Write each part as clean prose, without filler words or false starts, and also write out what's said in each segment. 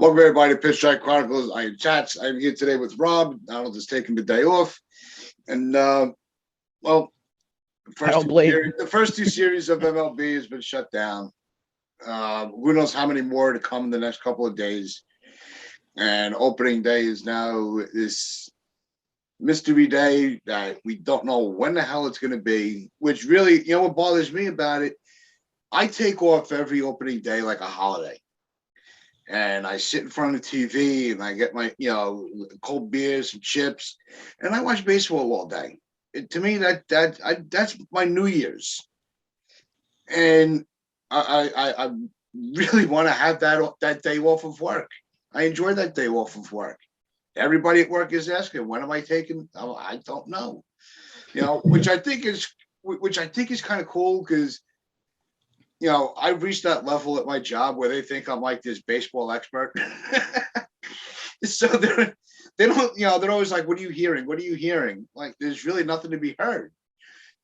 Welcome everybody to PinstripeChronicles. I am Tats. I'm here today with Rob. Donald is taking the day off. And well, the first two series of MLB has been shut down. Who knows how many more to come in the next couple of days. And opening day is now this mystery day that we don't know when the hell it's going to be, which really, what bothers me about it, I take off every opening day like a holiday. And I sit in front of the TV and I get my, cold beers and chips, and I watch baseball all day. To me, that's my New Year's. And I really want to have that day off of work. I enjoy that day off of work. Everybody at work is asking, when am I taking? Oh, I don't know. Which I think is kind of cool because I've reached that level at my job where they think I'm like this baseball expert. So they don't, they're always like, what are you hearing? What are you hearing? Like, there's really nothing to be heard.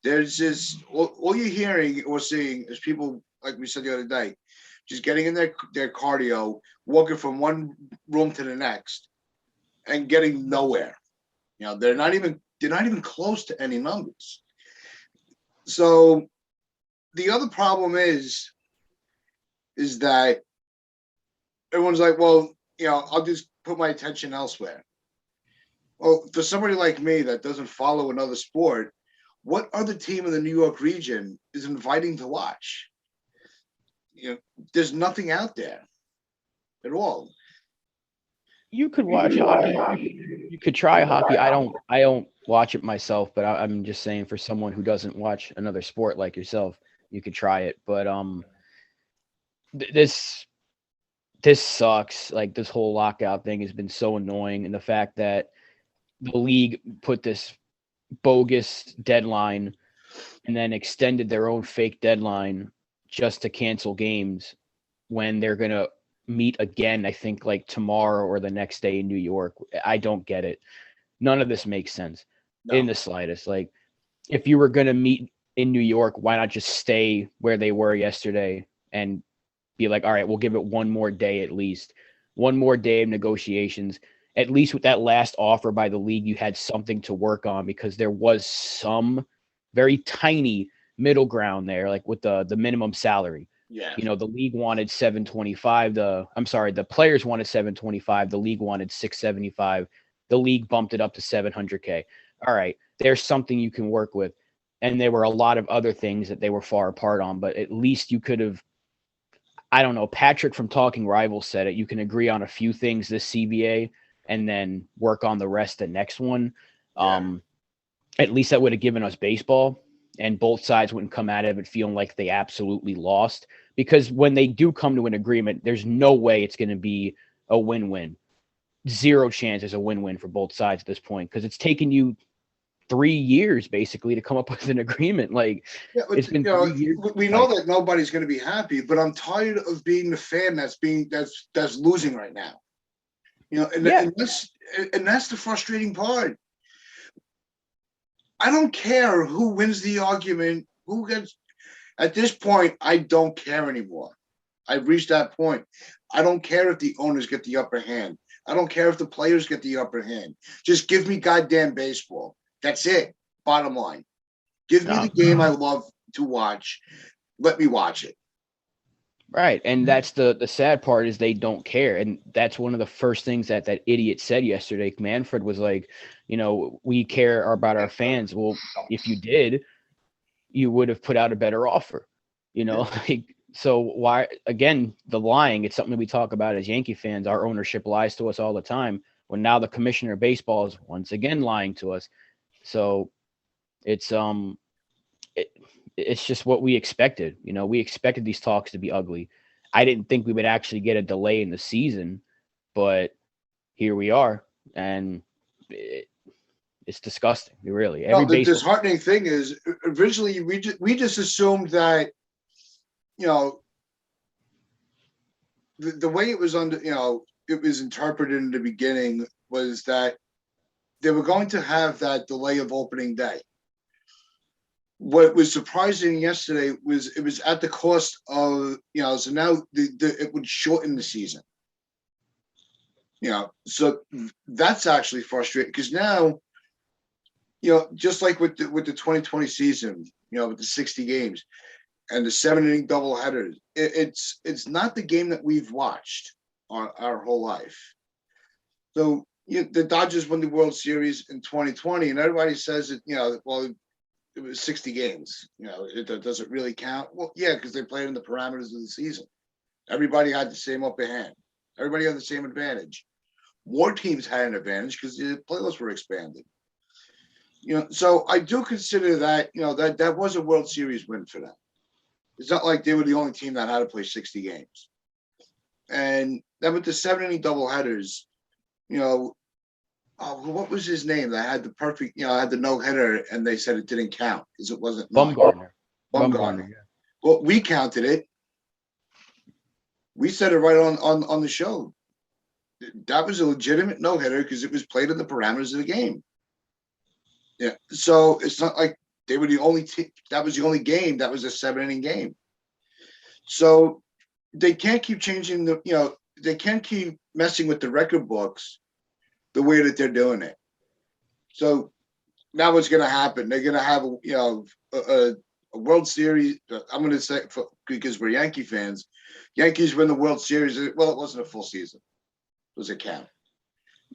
There's just, all you're hearing or seeing is people, like we said the other day, just getting in their cardio, walking from one room to the next and getting nowhere. They're not even close to any numbers. So the other problem is that everyone's like, well, I'll just put my attention elsewhere. Well, for somebody like me that doesn't follow another sport, what other team in the New York region is inviting to watch? There's nothing out there at all. You could watch hockey. You could try hockey. I don't watch it myself, but I'm just saying for someone who doesn't watch another sport like yourself, you could try it. But this sucks. Like, this whole lockout thing has been so annoying, and the fact that the league put this bogus deadline and then extended their own fake deadline just to cancel games when they're gonna meet again, I think, like tomorrow or the next day in New York. I don't get it. None of this makes sense in the slightest. Like, if you were gonna meet in New York, why not just stay where they were yesterday and be like, all right, we'll give it one more day at least. One more day of negotiations. At least with that last offer by the league, you had something to work on because there was some very tiny middle ground there, like with the minimum salary. Yeah. The league wanted $725. The players wanted $725. The league wanted $675. The league bumped it up to $700K. All right, there's something you can work with. And there were a lot of other things that they were far apart on, but at least you could have, I don't know, Patrick from Talking Rivals said it, you can agree on a few things this CBA and then work on the rest the next one. Yeah. At least that would have given us baseball, and both sides wouldn't come out of it feeling like they absolutely lost. Because when they do come to an agreement, there's no way it's going to be a win-win. Zero chance there's a win-win for both sides at this point, because it's taken you 3 years basically to come up with an agreement. Like, it's been 3 years. We know that nobody's going to be happy, but I'm tired of being the fan that's losing right now. And that's the frustrating part. I don't care who wins the argument, who gets. At this point, I don't care anymore. I've reached that point. I don't care if the owners get the upper hand. I don't care if the players get the upper hand. Just give me goddamn baseball. That's it. Bottom line. Give me the game I love to watch. Let me watch it. Right. And that's the sad part, is they don't care. And that's one of the first things that idiot said yesterday. Manfred was like, we care about our fans. Well, if you did, you would have put out a better offer, so why, again, the lying, it's something we talk about as Yankee fans. Our ownership lies to us all the time, when now the commissioner of baseball is once again lying to us. So it's it's just what we expected. We expected these talks to be ugly. I didn't think we would actually get a delay in the season, but here we are, and it's disgusting. Really, the disheartening thing is, originally we just assumed that, the way it was it was interpreted in the beginning was that they were going to have that delay of opening day. What was surprising yesterday was it was at the cost of, so now it would shorten the season. So that's actually frustrating because now, just like with the 2020 season, with the 60 games and the 7 inning doubleheaders, it's not the game that we've watched our whole life. So the Dodgers won the World Series in 2020, and everybody says it. Well, it was 60 games. Does it really count? Well, yeah, because they played in the parameters of the season. Everybody had the same upper hand. Everybody had the same advantage. More teams had an advantage because the playoffs were expanded. So I do consider that, that was a World Series win for them. It's not like they were the only team that had to play 60 games. And then with the 7 inning doubleheaders, what was his name that had the perfect, had the no-hitter, and they said it didn't count because it wasn't Bumgarner. Bumgarner. Yeah. Well, we counted it. We said it right on the show. That was a legitimate no-hitter because it was played in the parameters of the game. Yeah. So it's not like they were the only team. That was the only game that was a 7 inning game. So they can't keep changing they can't keep messing with the record books the way that they're doing it. So now what's going to happen? They're going to have a World Series. I'm going to say because we're Yankee fans, Yankees win the World Series. Well, it wasn't a full season. It was a count.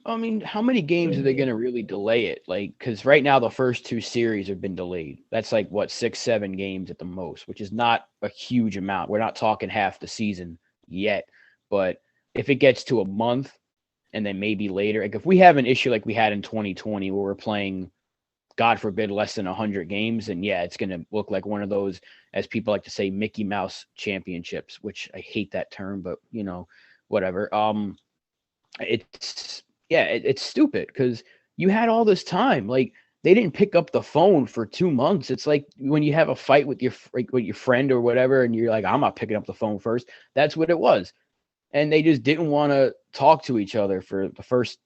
I mean, how many games are they going to really delay it? Like, because right now the first 2 series have been delayed. That's like, 6, 7 games at the most, which is not a huge amount. We're not talking half the season yet. But if it gets to a month and then maybe later, like if we have an issue like we had in 2020 where we're playing, God forbid, less than 100 games, and yeah, it's going to look like one of those, as people like to say, Mickey Mouse championships, which I hate that term, but whatever. It's stupid because you had all this time. Like, they didn't pick up the phone for 2 months. It's like when you have a fight with your friend or whatever, and you're like, I'm not picking up the phone first. That's what it was. And they just didn't want to talk to each other for the first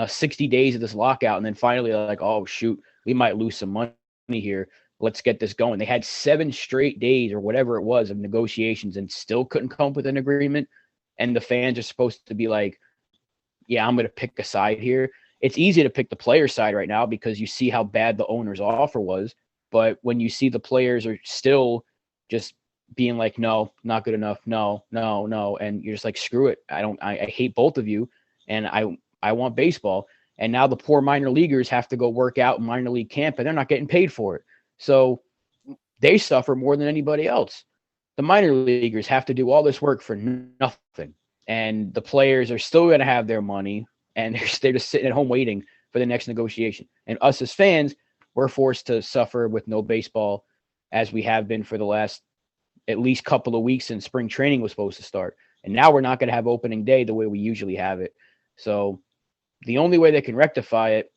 60 days of this lockout. And then finally, like, oh, shoot, we might lose some money here. Let's get this going. They had 7 straight days or whatever it was of negotiations and still couldn't come up with an agreement. And the fans are supposed to be like, yeah, I'm going to pick a side here. It's easy to pick the player side right now because you see how bad the owner's offer was. But when you see the players are still just being like, no, not good enough. No. And you're just like, screw it. I hate both of you. And I want baseball. And now the poor minor leaguers have to go work out in minor league camp and they're not getting paid for it. So they suffer more than anybody else. The minor leaguers have to do all this work for nothing. And the players are still going to have their money, and they're just sitting at home waiting for the next negotiation. And us as fans, we're forced to suffer with no baseball, as we have been for the last at least couple of weeks since spring training was supposed to start. And now we're not going to have opening day the way we usually have it. So the only way they can rectify it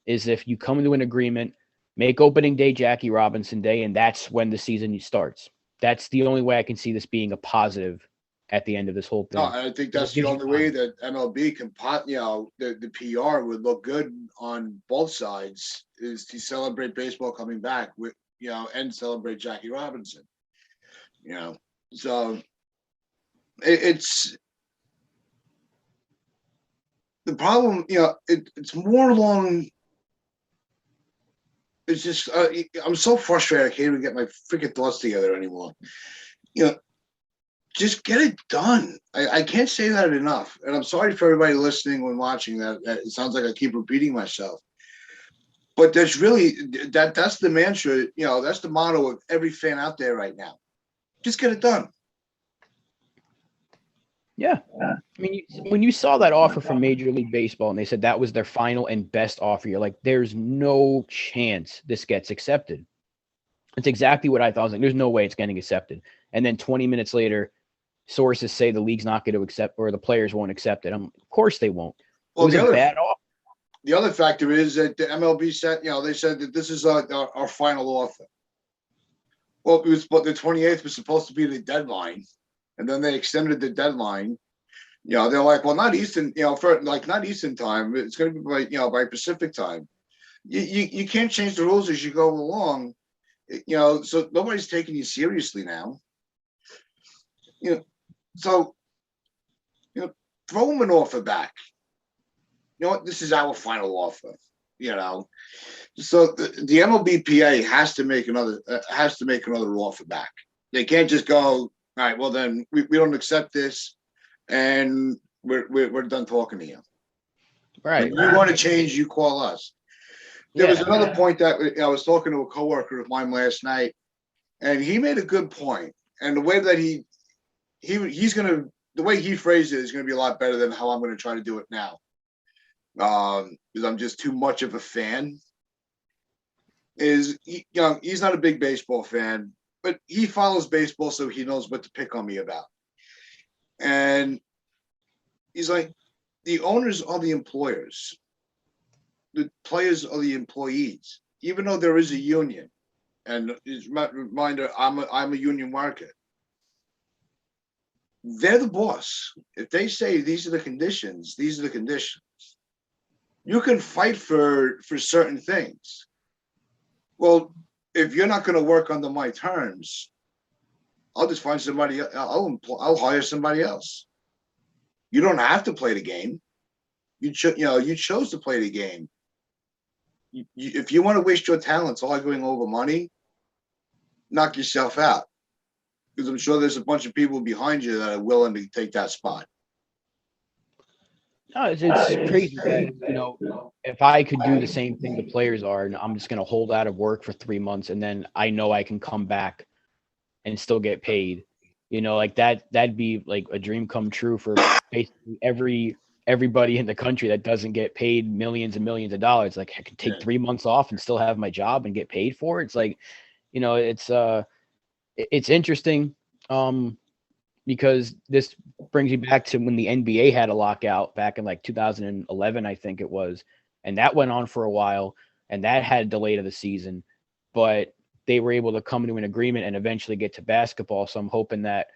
is if you come into an agreement, make opening day Jackie Robinson Day, and that's when the season starts. That's the only way I can see this being a positive at the end of this whole thing. No, I think that's the only way that MLB can, the PR would look good on both sides is to celebrate baseball coming back with, and celebrate Jackie Robinson. So it's the problem. It's more along. It's just I'm so frustrated. I can't even get my freaking thoughts together anymore. Just get it done. I can't say that enough. And I'm sorry for everybody listening when watching that. It sounds like I keep repeating myself. But that's really that's the mantra, that's the motto of every fan out there right now. Just get it done. Yeah. I mean, when you saw that offer from Major League Baseball and they said that was their final and best offer, you're like, there's no chance this gets accepted. It's exactly what I thought. I was like, there's no way it's getting accepted. And then 20 minutes later, sources say the league's not going to accept, or the players won't accept it. Of course they won't. Well, it was a bad offer. The other factor is that the MLB said, they said that this is our final offer. Well, it was, but the 28th was supposed to be the deadline, and then they extended the deadline. They're like, well, not Eastern, not Eastern time. It's going to be by Pacific time. You can't change the rules as you go along. So nobody's taking you seriously now. So throw him an offer back. You know what? This is our final offer. You know, so the MLBPA has to make another offer back. They can't just go, all right, well then we don't accept this, and we're done talking to you. Right. When you want to change, you call us. There was another point that I was talking to a coworker of mine last night, and he made a good point. And the way that the way he phrased it is going to be a lot better than how I'm going to try to do it now. Because I'm just too much of a fan. He's not a big baseball fan, but he follows baseball, so he knows what to pick on me about. And he's like, the owners are the employers, the players are the employees. Even though there is a union, and it's a reminder, I'm a union worker. They're the boss. If they say these are the conditions, these are the conditions. You can fight for certain things. Well, if you're not going to work under my terms, I'll just find somebody. I'll hire somebody else. You don't have to play the game. You chose to play the game. If you want to waste your talents arguing over money, knock yourself out. Because I'm sure there's a bunch of people behind you that are willing to take that spot. No, it's crazy that, if I could do the same thing the players are, and I'm just going to hold out of work for 3 months, and then I know I can come back and still get paid, like that'd be like a dream come true for basically everybody in the country that doesn't get paid millions and millions of dollars. Like I could take 3 months off and still have my job and get paid for it. It's like, it's interesting. Because this brings you back to when the NBA had a lockout back in like 2011, I think it was. And that went on for a while, and that had a delay to the season. But they were able to come to an agreement and eventually get to basketball. So I'm hoping that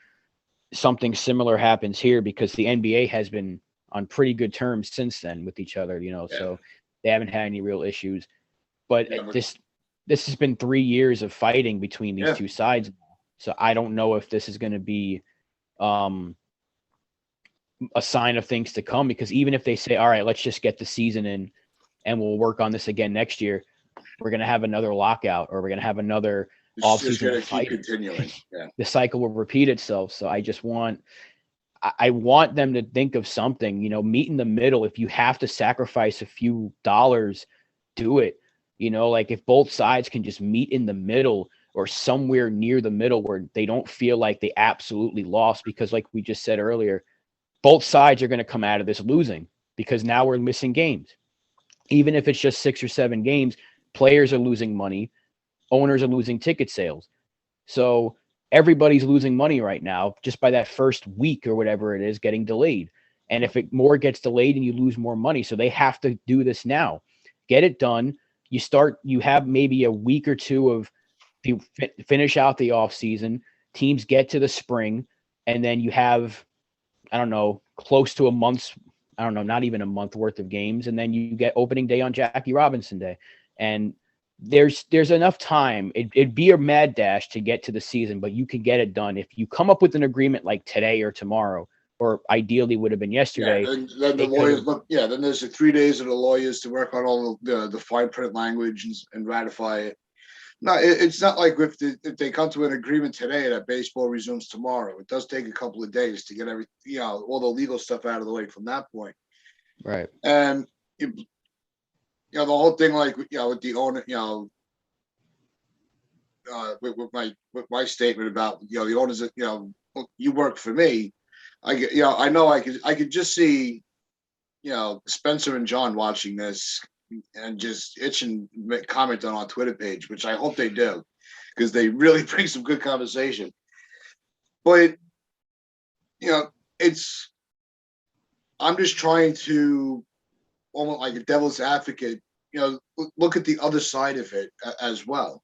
something similar happens here, because the NBA has been on pretty good terms since then with each other, so they haven't had any real issues. But this has been 3 years of fighting between these two sides. So I don't know if this is going to be a sign of things to come, because even if they say, all right, let's just get the season in and we'll work on this again next year, we're going to have another lockout, or we're going to have another off-season fight. Continuing. The cycle will repeat itself. So I want them to think of something, meet in the middle. If you have to sacrifice a few dollars, do it. Like if both sides can just meet in the middle, or somewhere near the middle where they don't feel like they absolutely lost, because like we just said earlier, both sides are going to come out of this losing, because now we're missing games. Even if it's just 6 or 7 games, players are losing money, owners are losing ticket sales. So everybody's losing money right now just by that first week or whatever it is getting delayed. And if it more gets delayed, and you lose more money. So they have to do this now. Get it done. You have maybe a week or two of finish out the off season, teams get to the spring, and then you have, I don't know, close to a month's, I don't know, not even a month worth of games. And then you get opening day on Jackie Robinson Day. And there's enough time. It'd be a mad dash to get to the season, but you can get it done. If you come up with an agreement like today or tomorrow, or ideally would have been yesterday. Then the lawyers then there's the 3 days of the lawyers to work on all the fine print language and ratify it. No, it's not like if they come to an agreement today that baseball resumes tomorrow. It does take a couple of days to get all the legal stuff out of the way from that point. Right. And the whole thing, like with the owner, with my statement about the owners that you work for me. I know I could just see Spencer and John watching this and just itching comment on our Twitter page, which I hope they do, because they really bring some good conversation. But I'm just trying to, almost like a devil's advocate, look at the other side of it as well.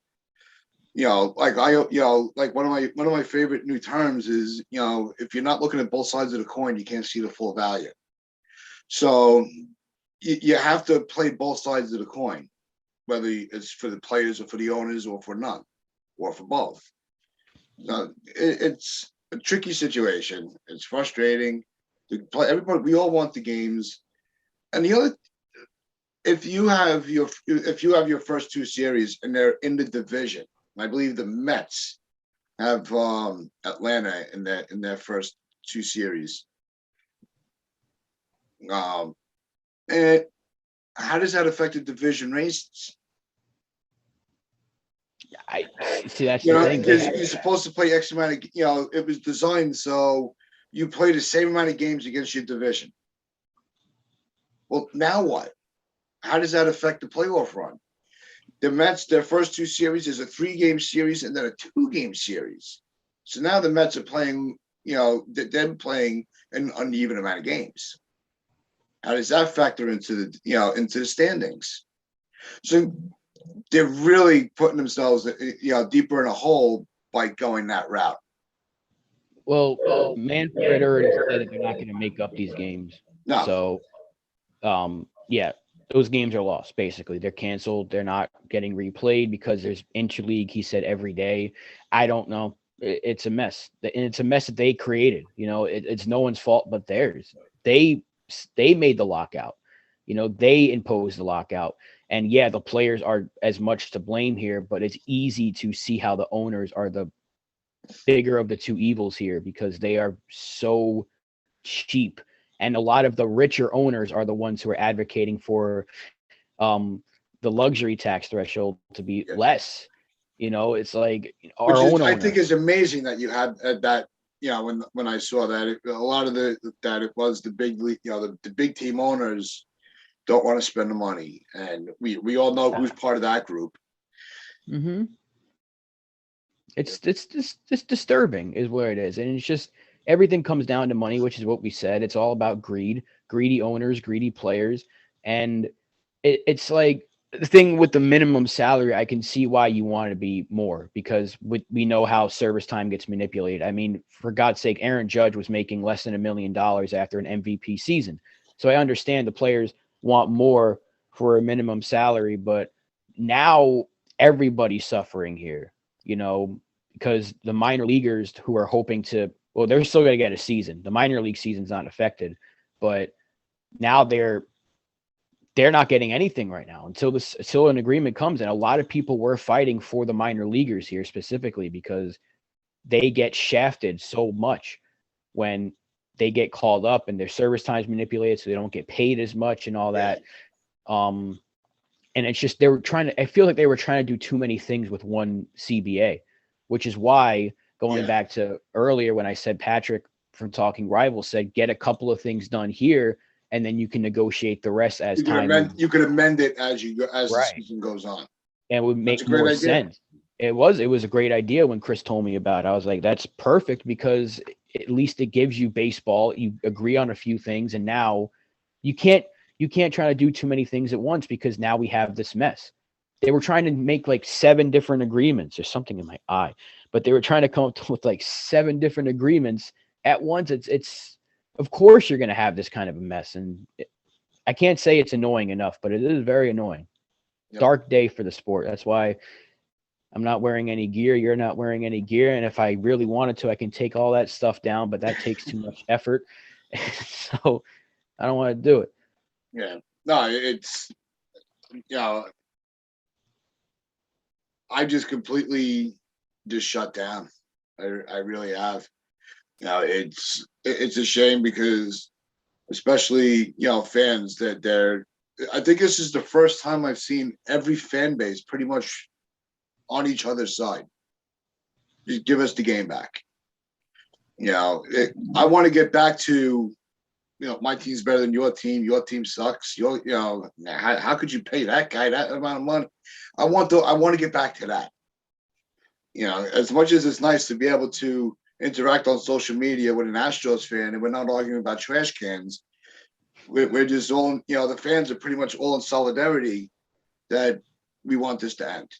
Like one of my favorite new terms is, if you're not looking at both sides of the coin, you can't see the full value. So you have to play both sides of the coin, whether it's for the players or for the owners or for none, or for both. It's a tricky situation. It's frustrating. Everybody, we all want the games. And the other, if you have your first two series and they're in the division, I believe the Mets have Atlanta in their first two series. And how does that affect the division races? I see that's the thing. You're supposed to play X amount of, it was designed so you play the same amount of games against your division. Well, now what? How does that affect the playoff run? The Mets, their first two series is a 3-game series and then a 2-game series. So now the Mets are playing, them playing an uneven amount of games. How does that factor into the standings? So they're really putting themselves, deeper in a hole by going that route. Well, Manfred already said that they're not going to make up these games. No. So, yeah, those games are lost. Basically, they're canceled. They're not getting replayed because there's interleague. He said every day. I don't know. It's a mess, and it's a mess that they created. It's no one's fault but theirs. They made the lockout. They imposed the lockout. And yeah, the players are as much to blame here, but it's easy to see how the owners are the bigger of the two evils here because they are so cheap. And a lot of the richer owners are the ones who are advocating for the luxury tax threshold to be less. It's like our own I think is amazing that you had that. When I saw that, a lot of it was the big league, the big team owners don't want to spend the money, and we all know who's part of that group. Mm-hmm. It's disturbing, is where it is, and it's just everything comes down to money, which is what we said. It's all about greedy owners, greedy players, and it's like the thing with the minimum salary. I can see why you want to be more because we know how service time gets manipulated. I mean, for God's sake, Aaron Judge was making less than $1 million after an MVP season, so I understand the players want more for a minimum salary, but now everybody's suffering here, because the minor leaguers who are hoping to, well, they're still going to get a season. The minor league season's not affected, but now they're not getting anything right now until an agreement comes. And a lot of people were fighting for the minor leaguers here specifically because they get shafted so much when they get called up and their service time's manipulated, so they don't get paid as much and all that. And it's just I feel like they were trying to do too many things with one CBA, which is why going back to earlier when I said Patrick from Talking Rivals said, get a couple of things done here and then you can negotiate the rest as time. You could amend it as the season goes on. And it would make more sense. It was a great idea when Chris told me about it. I was like, that's perfect because at least it gives you baseball. You agree on a few things, and now you can't try to do too many things at once because now we have this mess. They were trying to make like 7 different agreements. There's something in my eye, but they were trying to come up with like 7 different agreements at once. It's of course you're going to have this kind of a mess, and I can't say it's annoying enough, but it is very annoying. Yep. Dark day for the sport. That's why I'm not wearing any gear. You're not wearing any gear. And if I really wanted to, I can take all that stuff down, but that takes too much effort. So I don't want to do it. Yeah. No, it's, I just completely just shut down. I really have. It's a shame because especially, fans that I think this is the first time I've seen every fan base pretty much on each other's side. Just give us the game back. I want to get back to, my team's better than your team sucks. How could you pay that guy that amount of money? I want to get back to that. As much as it's nice to be able to interact on social media with an Astros fan and we're not arguing about trash cans, we're just all, the fans are pretty much all in solidarity that we want this to end.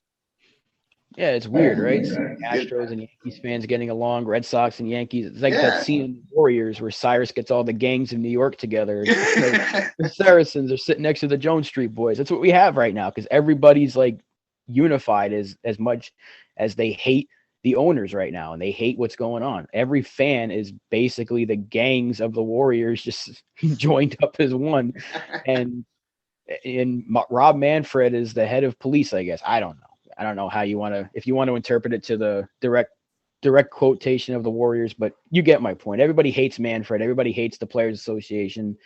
Yeah, it's weird, right? Astros and Yankees fans getting along, Red Sox and Yankees. It's like that scene in Warriors where Cyrus gets all the gangs in New York together. The Saracens are sitting next to the Jones Street Boys. That's what we have right now because everybody's like unified as much as they hate the owners right now, and they hate what's going on. Every fan is basically the gangs of the Warriors just joined up as one. And Rob Manfred is the head of police, I guess. I don't know how you want to, if you want to interpret it to the direct quotation of the Warriors, but you get my point. Everybody hates Manfred. Everybody hates the Players Association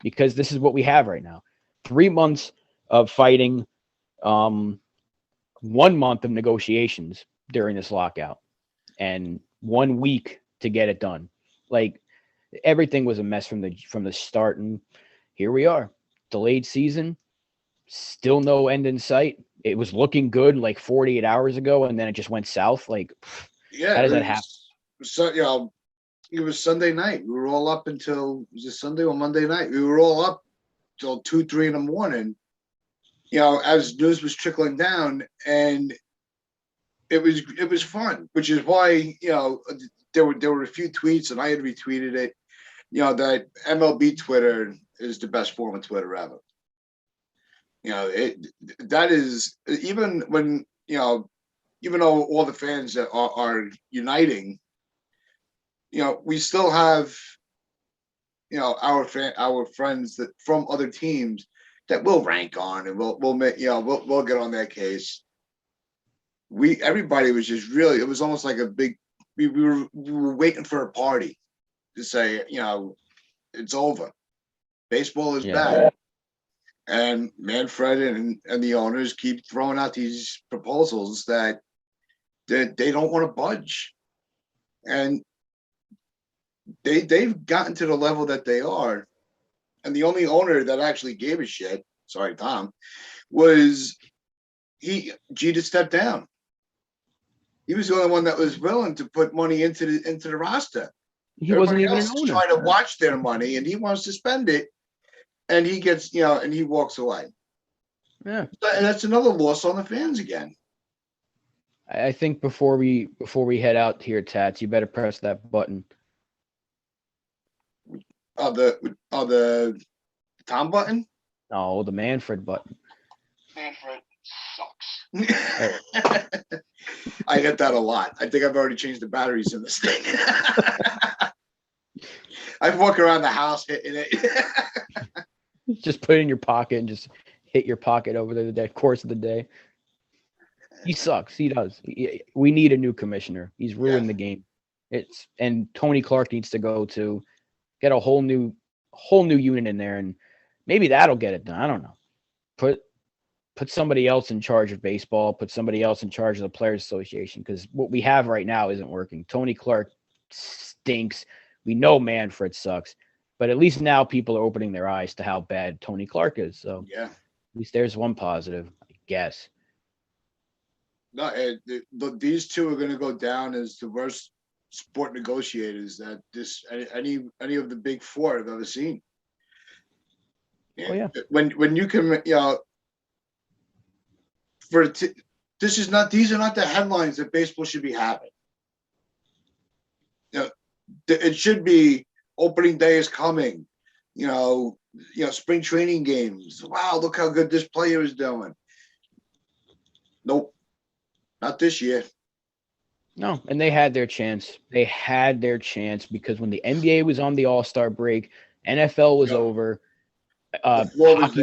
because this is what we have right now. 3 months of fighting, 1 month of negotiations during this lockout, and 1 week to get it done. Like, everything was a mess from the start, and here we are. Delayed season, still no end in sight. It was looking good like 48 hours ago, and then it just went south. Like, how does that happen? So, it was Sunday night. We were all up until, was it Sunday or Monday night? We were all up till 2, 3 in the morning, as news was trickling down, and it was fun, which is why, there were a few tweets, and I had retweeted it, that MLB Twitter is the best form of Twitter ever. That is, even when, even though all the fans that are uniting, we still have, our friends that from other teams that we'll rank on, and we'll make, we'll get on their case. Everybody was just really, it was almost like a big, we were waiting for a party to say, it's over. Baseball is back. And Manfred and the owners keep throwing out these proposals that they don't want to budge. And they've gotten to the level that they are. And the only owner that actually gave a shit, sorry, Tom, was Jeter stepped down. He was the only one that was willing to put money into the roster. He wasn't even an owner. Trying to watch their money, and he wants to spend it, and he gets, and he walks away. Yeah, and that's another loss on the fans again. I think before we head out here, Tats, you better press that button. The Tom button? No, the Manfred button. Manfred sucks. I get that a lot. I think I've already changed the batteries in this thing. I walk around the house hitting it. Just put it in your pocket and just hit your pocket over the course of the day. He sucks. He does. We need a new commissioner. He's ruined the game. And Tony Clark needs to go to get a whole new unit in there, and maybe that'll get it done. I don't know. Put somebody else in charge of baseball. Put somebody else in charge of the Players Association, because what we have right now isn't working. Tony Clark stinks. We know Manfred sucks, but at least now people are opening their eyes to how bad Tony Clark is. So at least there's one positive, I guess. No, these two are going to go down as the worst sport negotiators that any of the big four have ever seen. When you can, these are not the headlines that baseball should be having. It should be opening day is coming. Spring training games. Wow, look how good this player is doing. Nope, not this year. No, and they had their chance. They had their chance because when the NBA was on the All-Star break, NFL was over. Hockey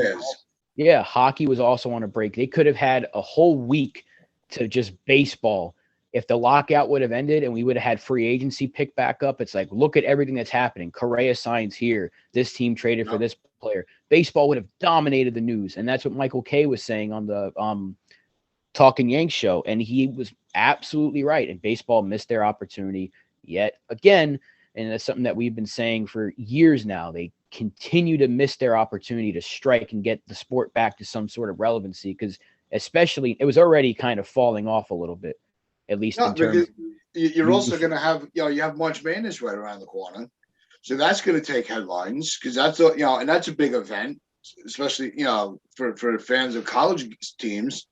was also on a break. They could have had a whole week to just baseball. If the lockout would have ended and we would have had free agency pick back up, it's like, look at everything that's happening. Correa signs here. This team traded for this player. Baseball would have dominated the news. And that's what Michael Kay was saying on the Talking Yanks show. And he was absolutely right. And baseball missed their opportunity yet again. And that's something that we've been saying for years now. They continue to miss their opportunity to strike and get the sport back to some sort of relevancy, because especially it was already kind of falling off a little bit. At least in terms, you're also going to have, you have March Madness right around the corner, so that's going to take headlines, because that's and that's a big event, especially for fans of college teams.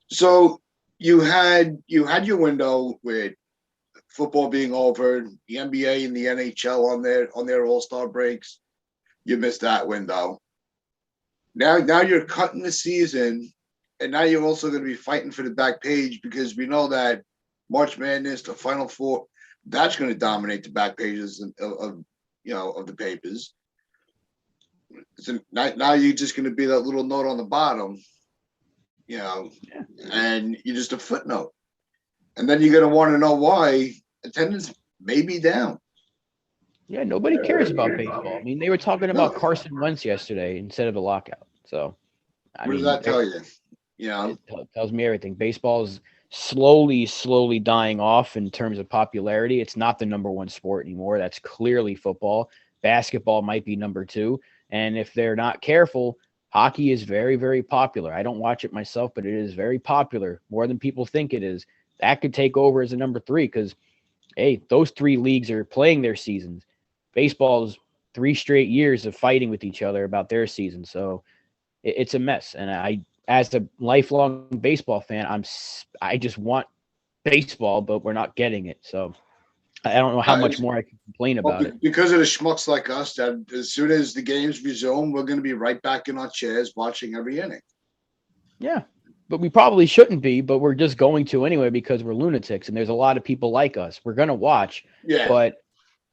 So you had your window with football being over, the NBA and the NHL on their All-Star breaks. You missed that window. Now you're cutting the season. And now you're also going to be fighting for the back page, because we know that March Madness, the Final Four. That's going to dominate the back pages of the papers. So now you're just going to be that little note on the bottom, and you're just a footnote. And then you're going to want to know why attendance may be down. Yeah, nobody cares about baseball. I mean, they were talking about Carson Wentz yesterday instead of the lockout. So, what does that tell you? It tells me everything. Baseball is slowly dying off in terms of popularity. It's not the number one sport anymore. That's clearly football. Basketball might be number two. And if they're not careful, hockey is very, very popular. I don't watch it myself, but it is very popular, more than people think it is. That could take over as a number three because, hey, those three leagues are playing their seasons. Baseball's 3 straight years of fighting with each other about their season. So it's a mess. And I, as a lifelong baseball fan, I just want baseball, but we're not getting it. So I don't know how much more I can complain about it. Because of the schmucks like us, that as soon as the games resume, we're going to be right back in our chairs watching every inning. Yeah, but we probably shouldn't be, but we're just going to anyway because we're lunatics, and there's a lot of people like us. We're going to watch, but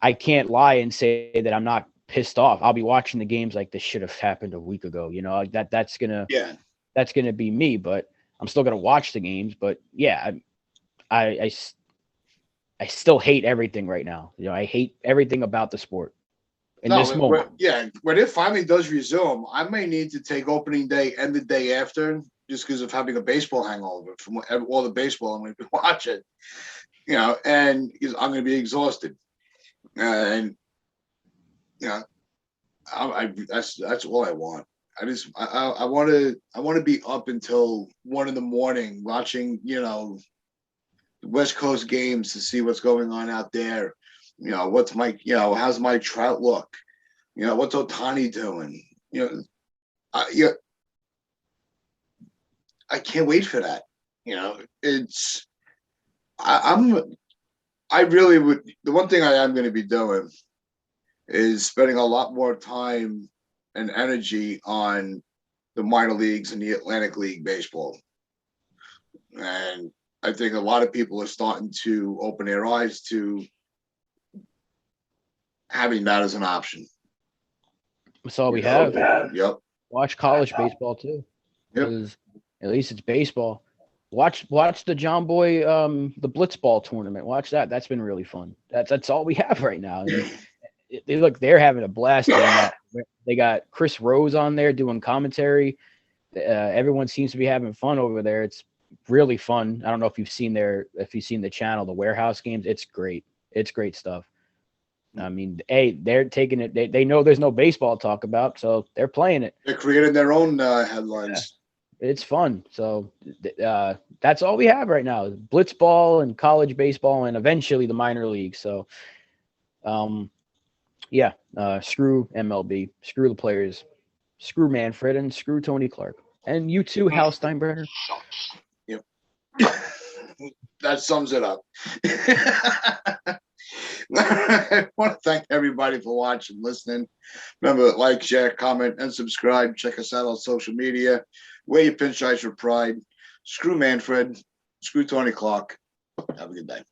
I can't lie and say that I'm not pissed off. I'll be watching the games like this should have happened a week ago. That's gonna be me, but I'm still gonna watch the games. But yeah, I still hate everything right now. I hate everything about the sport in this moment. When it finally does resume, I may need to take opening day and the day after just because of having a baseball hangover from all the baseball I'm going to be watching. And because I'm going to be exhausted. And that's all I want. I want to be up until 1 a.m. watching the West Coast games to see what's going on out there. What's how's Mike Trout look? What's Ohtani doing? I can't wait for that. I really would. The one thing I am going to be doing is spending a lot more time and energy on the minor leagues and the Atlantic League baseball. And I think a lot of people are starting to open their eyes to having that as an option. That's all we have. Yep. Watch college baseball too. Because at least it's baseball. Watch the John Boy the Blitzball tournament. Watch that. That's been really fun. That's all we have right now. They're having a blast. They got Chris Rose on there doing commentary. Everyone seems to be having fun over there. It's really fun. I don't know if you've seen the channel, the Warehouse Games. It's great. It's great stuff. I mean, they're taking it. They know there's no baseball to talk about, so they're playing it. They're creating their own headlines. Yeah, it's fun. So that's all we have right now: Blitzball and college baseball, and eventually the minor leagues. So, screw MLB, screw the players, screw Manfred, and screw Tony Clark, and you too, Hal Steinbrenner. Yep, that sums it up. I want to thank everybody for watching, listening. Remember, like, share, comment, and subscribe. Check us out on social media. Wear your pinstripes with pride. Screw Manfred. Screw Tony Clark. Have a good day.